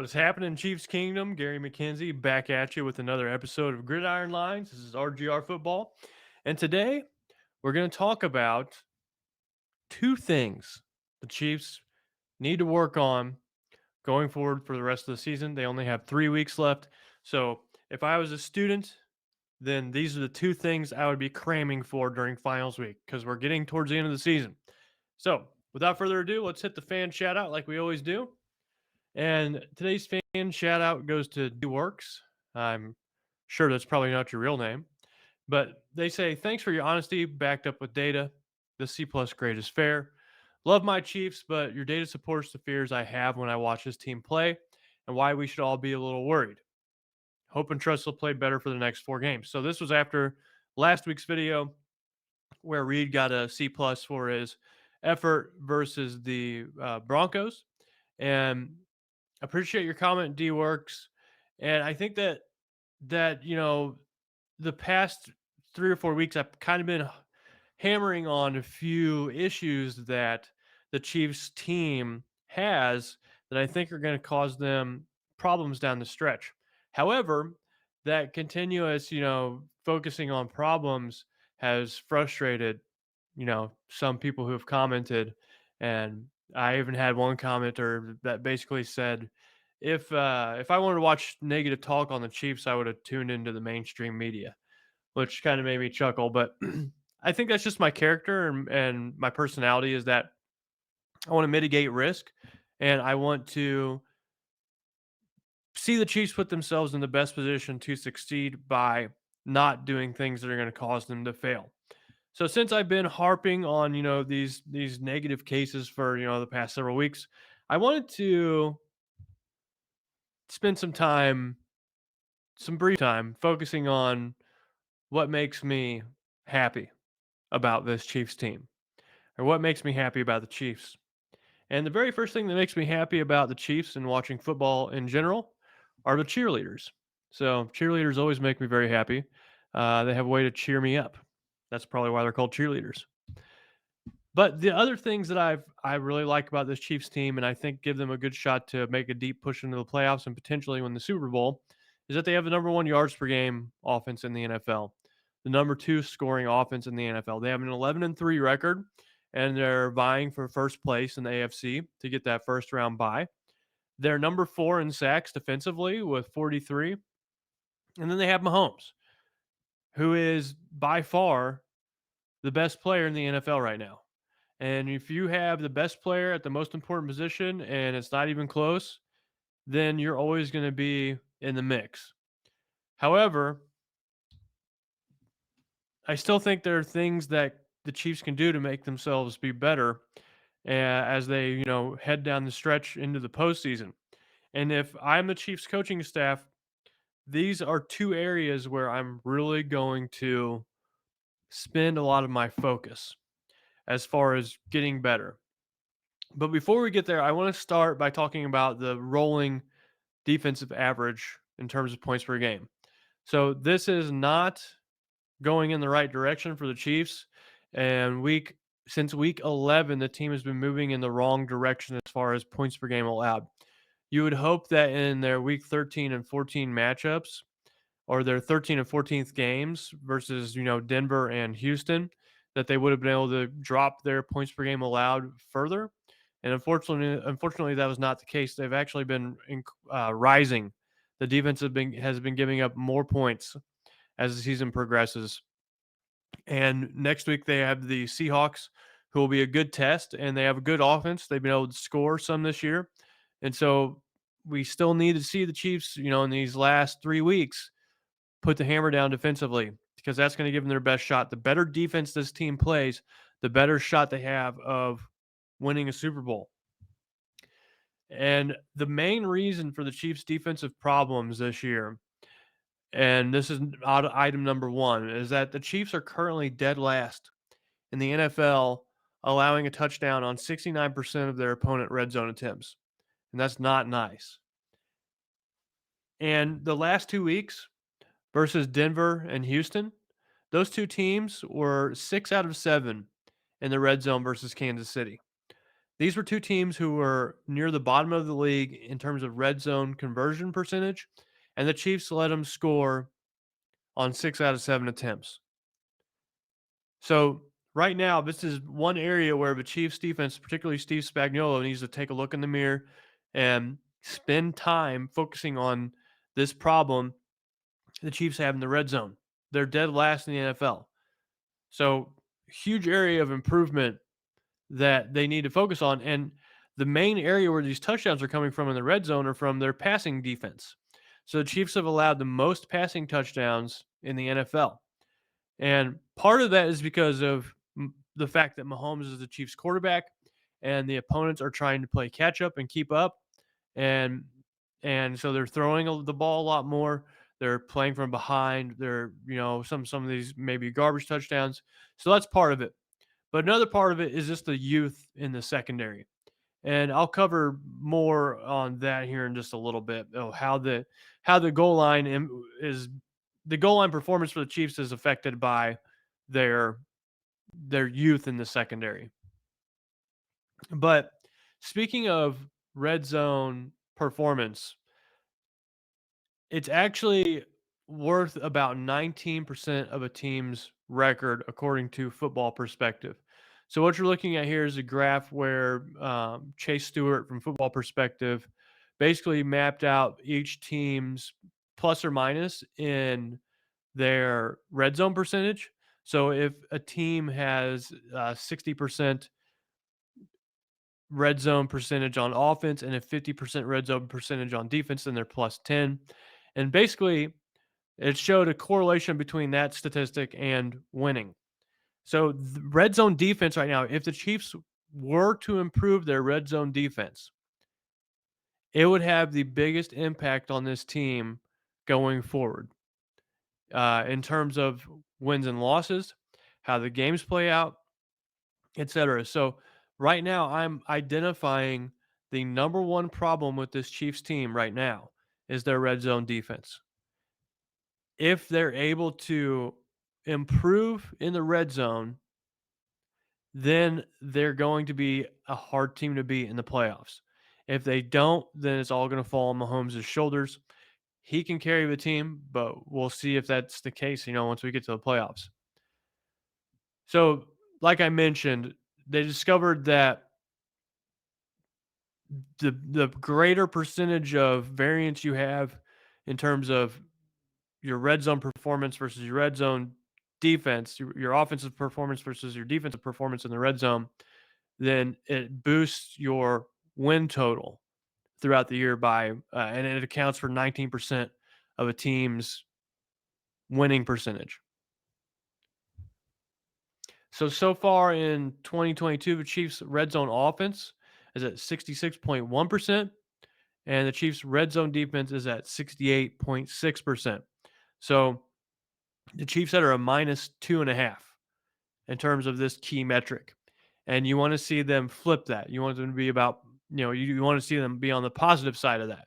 What is happening, Chiefs Kingdom? Gary McKenzie back at you with another episode of Gridiron Lines. This is RGR Football. And today we're going to talk about two things the Chiefs need to work on going forward for the rest of the season. They only have 3 weeks left. So if I was a student, then these are the two things I would be cramming for during finals week because we're getting towards the end of the season. So without further ado, let's hit the fan shout out like we always do. And today's fan shout out goes to D Works. I'm sure that's probably not your real name, but they say, thanks for your honesty backed up with data. The C plus grade is fair. Love my Chiefs, but your data supports the fears I have when I watch this team play and why we should all be a little worried. Hope and trust they'll play better for the next 4 games. So this was after last week's video where Reed got a C plus for his effort versus the Broncos. And appreciate your comment, D Works. And I think that the past 3 or 4 weeks I've kind of been hammering on a few issues that the Chiefs team has that I think are going to cause them problems down the stretch. However, that continuous, focusing on problems has frustrated, some people who have commented. And I even had one commenter that basically said, if I wanted to watch negative talk on the Chiefs, I would have tuned into the mainstream media, which kind of made me chuckle. But I think that's just my character and my personality is that I want to mitigate risk and I want to see the Chiefs put themselves in the best position to succeed by not doing things that are going to cause them to fail. So since I've been harping on, these negative cases for, the past several weeks, I wanted to spend some brief time focusing on what makes me happy about this Chiefs team or what makes me happy about the Chiefs. And the very first thing that makes me happy about the Chiefs and watching football in general are the cheerleaders. So cheerleaders always make me very happy. They have a way to cheer me up. That's probably why they're called cheerleaders. But the other things that I really like about this Chiefs team, and I think give them a good shot to make a deep push into the playoffs and potentially win the Super Bowl, is that they have the number one yards per game offense in the NFL, the number two scoring offense in the NFL. They have an 11-3 record, and they're vying for first place in the AFC to get that first round bye. They're number four in sacks defensively with 43, and then they have Mahomes, who is by far the best player in the NFL right now. And if you have the best player at the most important position and it's not even close, then you're always going to be in the mix. However, I still think there are things that the Chiefs can do to make themselves be better as they, head down the stretch into the postseason. And if I'm the Chiefs coaching staff, these are two areas where I'm really going to spend a lot of my focus as far as getting better. But before we get there, I want to start by talking about the rolling defensive average in terms of points per game. So this is not going in the right direction for the Chiefs. And since week 11, the team has been moving in the wrong direction as far as points per game allowed. You would hope that in their week 13 and 14 matchups, or their 13 and 14th games versus, Denver and Houston, that they would have been able to drop their points per game allowed further. And unfortunately, that was not the case. They've actually been rising. The defense has been giving up more points as the season progresses. And next week they have the Seahawks, who will be a good test, and they have a good offense. They've been able to score some this year, and so we still need to see the Chiefs, in these last 3 weeks, put the hammer down defensively because that's going to give them their best shot. The better defense this team plays, the better shot they have of winning a Super Bowl. And the main reason for the Chiefs' defensive problems this year, and this is item number one, is that the Chiefs are currently dead last in the NFL, allowing a touchdown on 69% of their opponent red zone attempts. And that's not nice. And the last 2 weeks versus Denver and Houston, those two teams were 6 out of 7 in the red zone versus Kansas City. These were two teams who were near the bottom of the league in terms of red zone conversion percentage, and the Chiefs let them score on 6 out of 7 attempts. So right now, this is one area where the Chiefs defense, particularly Steve Spagnuolo, needs to take a look in the mirror and spend time focusing on this problem the Chiefs have in the red zone. They're dead last in the NFL. So huge area of improvement that they need to focus on. And the main area where these touchdowns are coming from in the red zone are from their passing defense. So the Chiefs have allowed the most passing touchdowns in the NFL. And part of that is because of the fact that Mahomes is the Chiefs quarterback and the opponents are trying to play catch up and keep up. And so they're throwing the ball a lot more. They're playing from behind. They're, some of these maybe garbage touchdowns. So that's part of it. But another part of it is just the youth in the secondary. And I'll cover more on that here in just a little bit. How the goal line is the goal line performance for the Chiefs is affected by their youth in the secondary. But speaking of red zone performance, it's actually worth about 19% of a team's record according to Football Perspective. So what you're looking at here is a graph where Chase Stewart from Football Perspective basically mapped out each team's plus or minus in their red zone percentage. So if a team has 60% red zone percentage on offense and a 50% red zone percentage on defense, then they're plus 10. And basically, it showed a correlation between that statistic and winning. So, the red zone defense right now, if the Chiefs were to improve their red zone defense, it would have the biggest impact on this team going forward in terms of wins and losses, how the games play out, etc. So, right now, I'm identifying the number one problem with this Chiefs team right now is their red zone defense. If they're able to improve in the red zone, then they're going to be a hard team to beat in the playoffs. If they don't, then it's all going to fall on Mahomes' shoulders. He can carry the team, but we'll see if that's the case, once we get to the playoffs. So, like I mentioned, they discovered that the greater percentage of variance you have in terms of your red zone performance versus your red zone defense, your offensive performance versus your defensive performance in the red zone, then it boosts your win total throughout the year and it accounts for 19% of a team's winning percentage. So far in 2022, the Chiefs' red zone offense is at 66.1%, and the Chiefs' red zone defense is at 68.6%. So the Chiefs are a minus 2.5 in terms of this key metric. And you want to see them flip that. You want them to be about, you want to see them be on the positive side of that.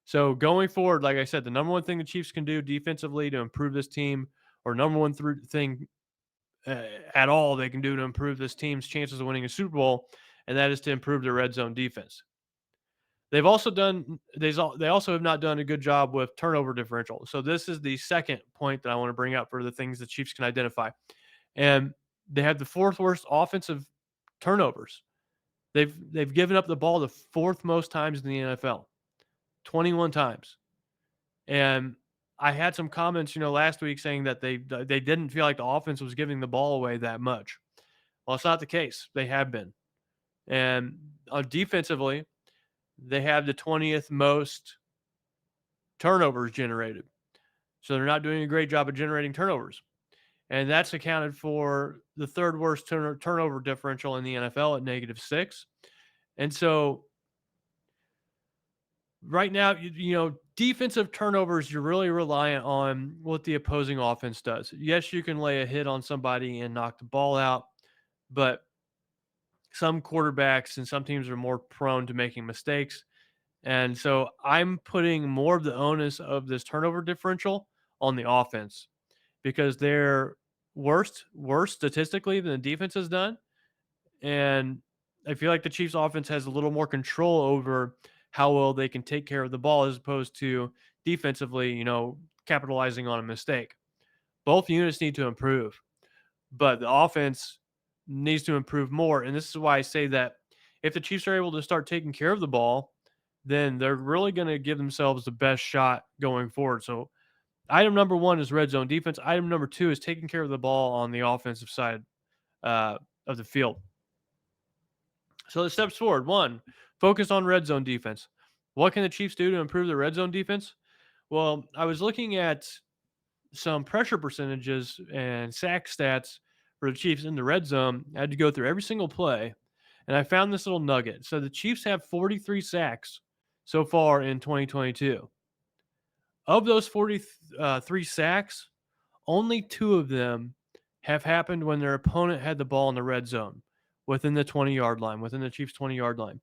So going forward, like I said, the number one thing the Chiefs can do defensively to improve this team, or number one thing at all they can do to improve this team's chances of winning a Super Bowl, and that is to improve their red zone defense. They also have not done a good job with turnover differential. So this is the second point that I want to bring up for the things the Chiefs can identify. And they have the fourth worst offensive turnovers. They've given up the ball the fourth most times in the NFL, 21 times. And I had some comments, last week saying that they didn't feel like the offense was giving the ball away that much. Well, it's not the case. They have been. And defensively, they have the 20th most turnovers generated. So they're not doing a great job of generating turnovers. And that's accounted for the third worst turnover differential in the NFL at -6. And so right now, defensive turnovers, you're really reliant on what the opposing offense does. Yes, you can lay a hit on somebody and knock the ball out, but some quarterbacks and some teams are more prone to making mistakes. And so I'm putting more of the onus of this turnover differential on the offense because they're worse statistically than the defense has done. And I feel like the Chiefs offense has a little more control over how well they can take care of the ball as opposed to defensively, capitalizing on a mistake. Both units need to improve, but the offense needs to improve more. And this is why I say that if the Chiefs are able to start taking care of the ball, then they're really going to give themselves the best shot going forward. So, item number one is red zone defense. Item number two is taking care of the ball on the offensive side uh, of the field. So, the steps forward: one, focus on red zone defense. What can the Chiefs do to improve the red zone defense? Well, I was looking at some pressure percentages and sack stats for the Chiefs in the red zone. I had to go through every single play, and I found this little nugget. So the Chiefs have 43 sacks so far in 2022. Of those 43 sacks, only two of them have happened when their opponent had the ball in the red zone within the 20-yard line, within the Chiefs' 20-yard line.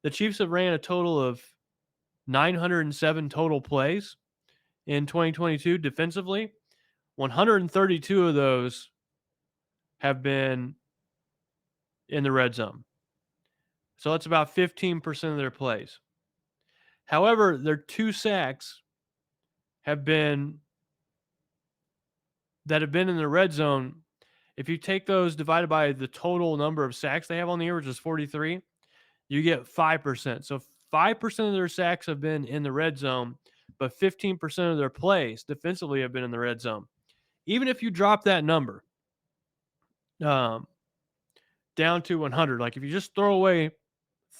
The Chiefs have ran a total of 907 total plays in 2022 defensively. 132 of those have been in the red zone. So that's about 15% of their plays. However, their two sacks have been in the red zone. If you take those divided by the total number of sacks they have on the year, which is 43, you get 5%. So 5% of their sacks have been in the red zone, but 15% of their plays defensively have been in the red zone. Even if you drop that number um, down to 100, like if you just throw away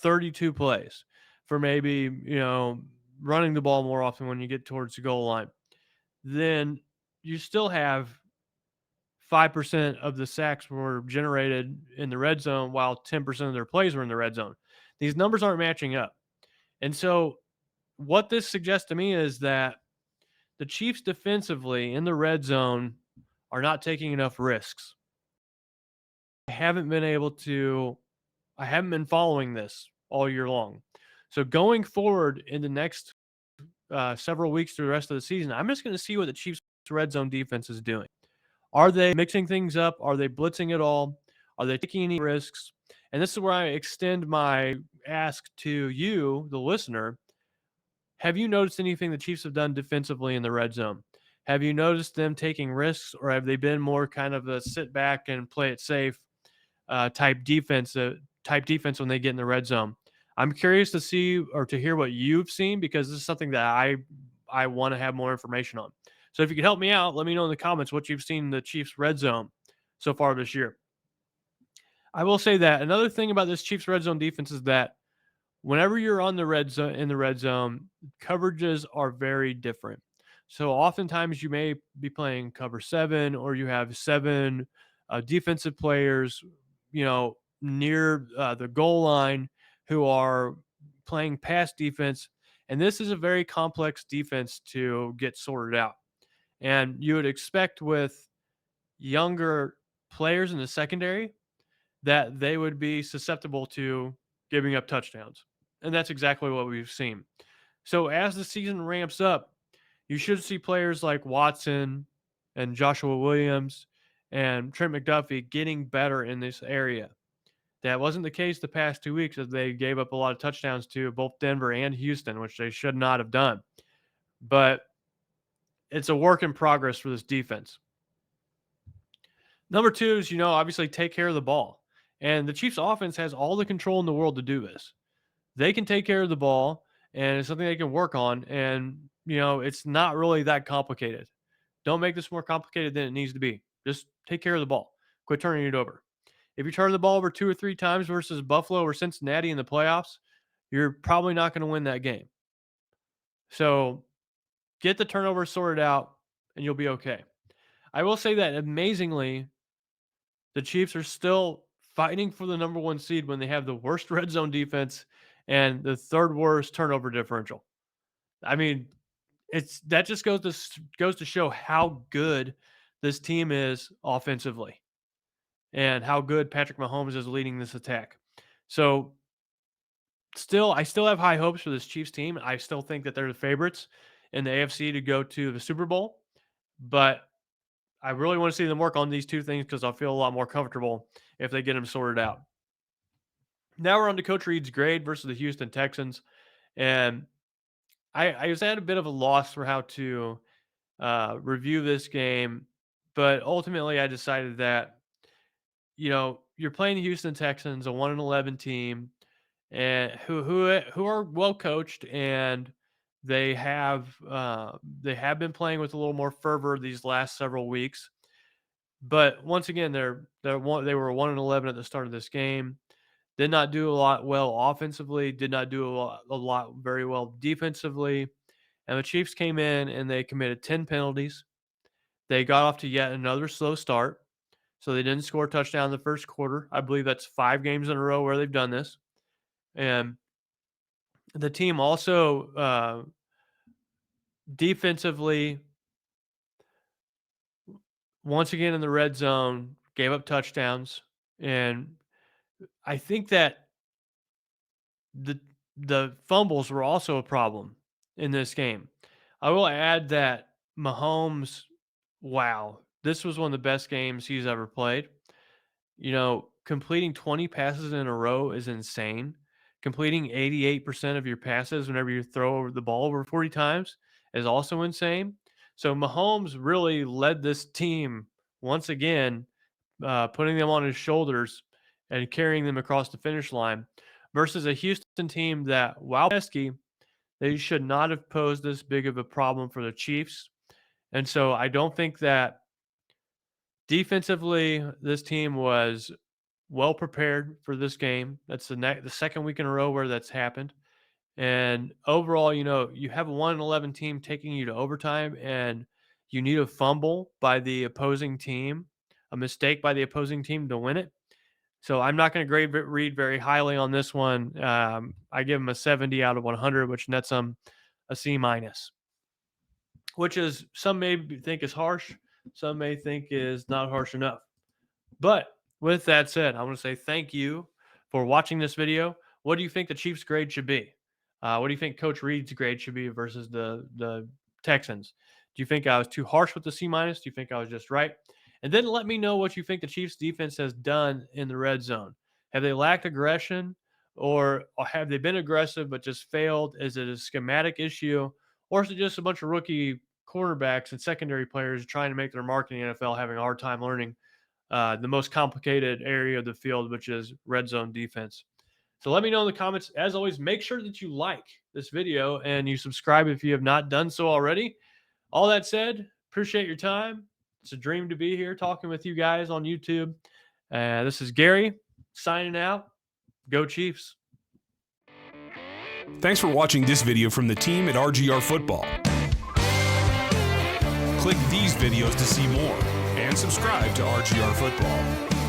32 plays for maybe, running the ball more often when you get towards the goal line, then you still have 5% of the sacks were generated in the red zone while 10% of their plays were in the red zone. These numbers aren't matching up. And so what this suggests to me is that the Chiefs defensively in the red zone are not taking enough risks. I haven't been following this all year long. So going forward in the next several weeks through the rest of the season, I'm just going to see what the Chiefs' red zone defense is doing. Are they mixing things up? Are they blitzing at all? Are they taking any risks? And this is where I extend my ask to you, the listener. Have you noticed anything the Chiefs have done defensively in the red zone? Have you noticed them taking risks, or have they been more kind of a sit back and play it safe type defense when they get in the red zone? I'm curious to see or to hear what you've seen, because this is something that I want to have more information on. So if you could help me out, let me know in the comments what you've seen in the Chiefs red zone so far this year. I will say that another thing about this Chiefs red zone defense is that whenever you're on the red zone in the red zone, coverages are very different. So oftentimes you may be playing cover 7, or you have 7 defensive players, near the goal line, who are playing pass defense. And this is a very complex defense to get sorted out. And you would expect with younger players in the secondary that they would be susceptible to giving up touchdowns. And that's exactly what we've seen. So as the season ramps up, you should see players like Watson and Joshua Williams and Trent McDuffie getting better in this area. That wasn't the case the past 2 weeks, as they gave up a lot of touchdowns to both Denver and Houston, which they should not have done. But it's a work in progress for this defense. Number two is, obviously take care of the ball. And the Chiefs offense has all the control in the world to do this. They can take care of the ball, and it's something they can work on. And, it's not really that complicated. Don't make this more complicated than it needs to be. Just take care of the ball. Quit turning it over. If you turn the ball over 2 or 3 times versus Buffalo or Cincinnati in the playoffs, you're probably not going to win that game. So get the turnover sorted out, and you'll be okay. I will say that amazingly, the Chiefs are still fighting for the number 1 seed when they have the worst red zone defense and the third worst turnover differential. I mean, that just goes to show how good this team is offensively and how good Patrick Mahomes is leading this attack. So I still have high hopes for this Chiefs team. I still think that they're the favorites in the AFC to go to the Super Bowl, but I really want to see them work on these two things, because I'll feel a lot more comfortable if they get them sorted out. Now we're on to Coach Reed's grade versus the Houston Texans, and I was at a bit of a loss for how to review this game, but ultimately I decided that you're playing the Houston Texans, a 1-11 team, and who are well coached, and they have been playing with a little more fervor these last several weeks. But once again, they were 1-11 at the start of this game. Did not do a lot well offensively. Did not do a lot very well defensively. And the Chiefs came in and they committed 10 penalties. They got off to yet another slow start. So they didn't score a touchdown in the first quarter. I believe that's 5 games in a row where they've done this. And the team also defensively, once again in the red zone, gave up touchdowns. And I think that the the fumbles were also a problem in this game. I will add that Mahomes, wow, this was one of the best games he's ever played. Completing 20 passes in a row is insane. Completing 88% of your passes whenever you throw over the ball over 40 times is also insane. So Mahomes really led this team once again, putting them on his shoulders and carrying them across the finish line versus a Houston team that, while pesky, they should not have posed this big of a problem for the Chiefs. And so I don't think that defensively this team was well prepared for this game. That's the second week in a row where that's happened. And overall, you have a 1-11 team taking you to overtime, and you need a fumble by the opposing team, a mistake by the opposing team to win it. So I'm not going to grade Reed very highly on this one. I give him a 70 out of 100, which nets him a C minus, which is some may think is harsh, some may think is not harsh enough. But with that said, I want to say thank you for watching this video. What do you think the Chiefs' grade should be? What do you think Coach Reed's grade should be versus the Texans? Do you think I was too harsh with the C minus? Do you think I was just right? And then let me know what you think the Chiefs' defense has done in the red zone. Have they lacked aggression, or have they been aggressive but just failed? Is it a schematic issue, or is it just a bunch of rookie cornerbacks and secondary players trying to make their mark in the NFL, having a hard time learning the most complicated area of the field, which is red zone defense? So let me know in the comments. As always, make sure that you like this video and you subscribe if you have not done so already. All that said, appreciate your time. It's a dream to be here talking with you guys on YouTube. This is Gary signing out. Go Chiefs. Thanks for watching this video from the team at RGR Football. Click these videos to see more and subscribe to RGR Football.